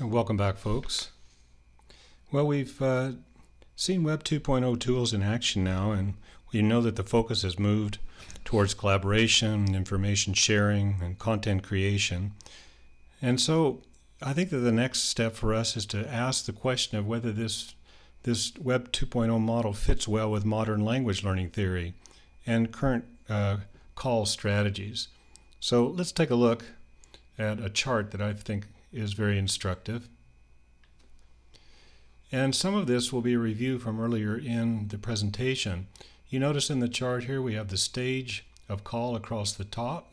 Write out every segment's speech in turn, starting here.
Welcome back, folks. Well, we've seen Web 2.0 tools in action now, and we know that the focus has moved towards collaboration, information sharing, and content creation. And so I think that the next step for us is to ask the question of whether this Web 2.0 model fits well with modern language learning theory and current call strategies. So let's take a look at a chart that I think is very instructive. And some of this will be a review from earlier in the presentation. You notice in the chart here we have the stage of call across the top,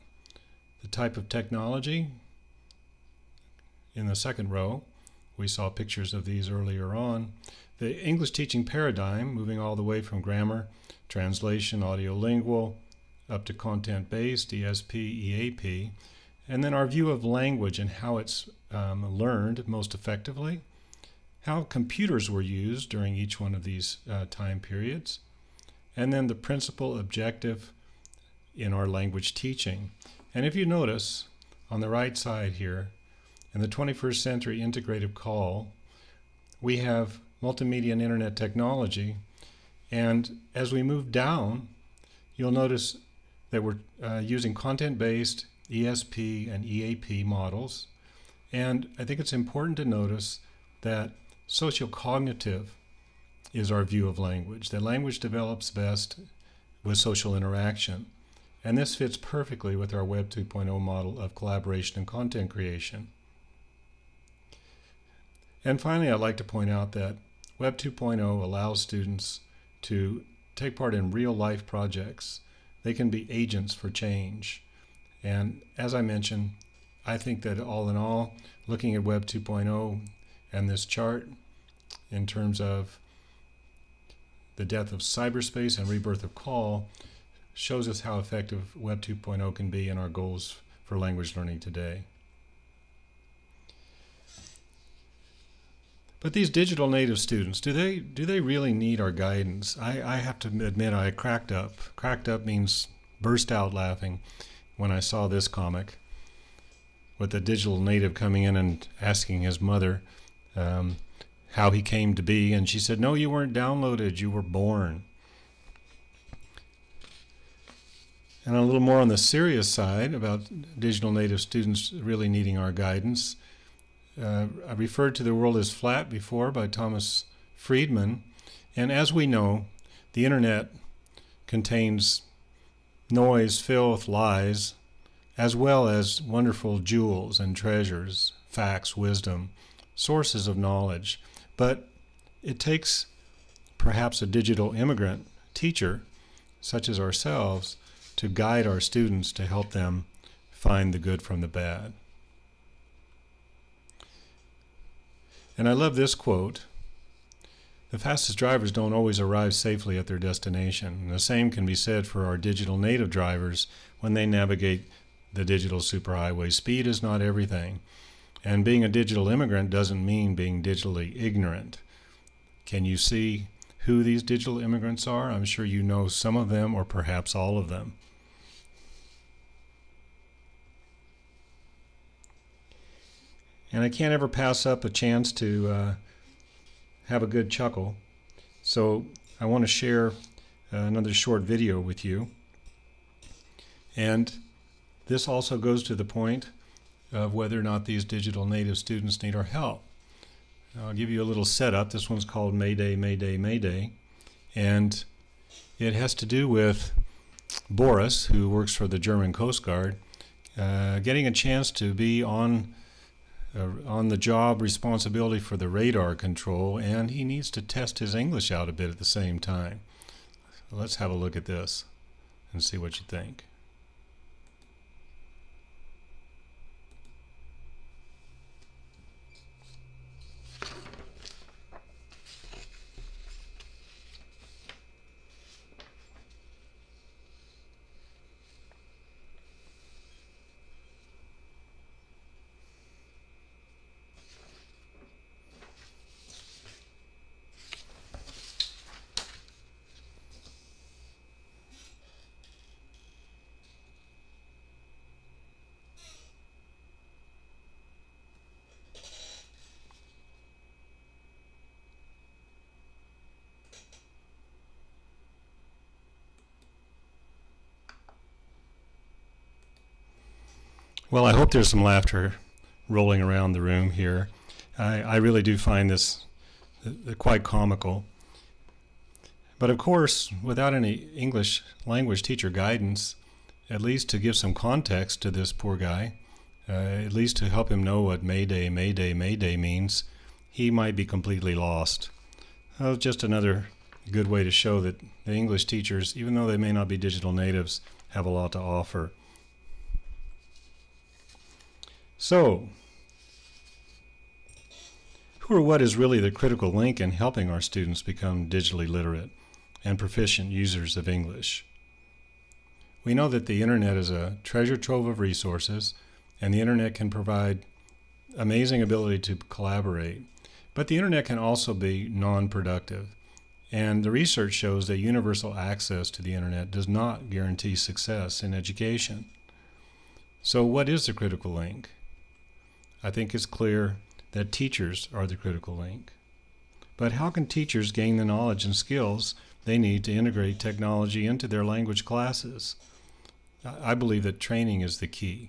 the type of technology in the second row. We saw pictures of these earlier on. The English teaching paradigm, moving all the way from grammar, translation, audiolingual, up to content-based, ESP, EAP, and then our view of language and how it's learned most effectively, how computers were used during each one of these time periods, and then the principal objective in our language teaching. And if you notice on the right side here, in the 21st century integrative call, we have multimedia and internet technology, and as we move down, you'll notice that we're using content-based ESP and EAP models. And I think it's important to notice that sociocognitive is our view of language, that language develops best with social interaction. And this fits perfectly with our Web 2.0 model of collaboration and content creation. And finally, I'd like to point out that Web 2.0 allows students to take part in real-life projects. They can be agents for change. And as I mentioned, I think that all in all, looking at Web 2.0 and this chart in terms of the death of cyberspace and rebirth of call shows us how effective Web 2.0 can be in our goals for language learning today. But these digital native students, do they really need our guidance? I have to admit I cracked up. Cracked up means burst out laughing when I saw this comic with the digital native coming in and asking his mother how he came to be, and she said, "No, you weren't downloaded, you were born." And a little more on the serious side about digital native students really needing our guidance. I referred to The World is Flat before by Thomas Friedman, and as we know, the internet contains noise, filth, lies, as well as wonderful jewels and treasures, facts, wisdom, sources of knowledge. But it takes perhaps a digital immigrant teacher, such as ourselves, to guide our students to help them find the good from the bad. And I love this quote: "The fastest drivers don't always arrive safely at their destination." And the same can be said for our digital native drivers when they navigate the digital superhighway. Speed is not everything. And being a digital immigrant doesn't mean being digitally ignorant. Can you see who these digital immigrants are? I'm sure you know some of them or perhaps all of them. And I can't ever pass up a chance to have a good chuckle. So I want to share another short video with you. And this also goes to the point of whether or not these digital native students need our help. I'll give you a little setup. This one's called Mayday, Mayday, Mayday. And it has to do with Boris, who works for the German Coast Guard, getting a chance to be on the job responsibility for the radar control, and he needs to test his English out a bit at the same time. Let's have a look at this and see what you think. Well, I hope there's some laughter rolling around the room here. I really do find this quite comical. But of course, without any English language teacher guidance, at least to give some context to this poor guy, at least to help him know what Mayday, Mayday, Mayday means, he might be completely lost. Just another good way to show that the English teachers, even though they may not be digital natives, have a lot to offer. So, who or what is really the critical link in helping our students become digitally literate and proficient users of English? We know that the internet is a treasure trove of resources, and the internet can provide amazing ability to collaborate. But the internet can also be non-productive, and the research shows that universal access to the internet does not guarantee success in education. So what is the critical link? I think it's clear that teachers are the critical link. But how can teachers gain the knowledge and skills they need to integrate technology into their language classes? I believe that training is the key.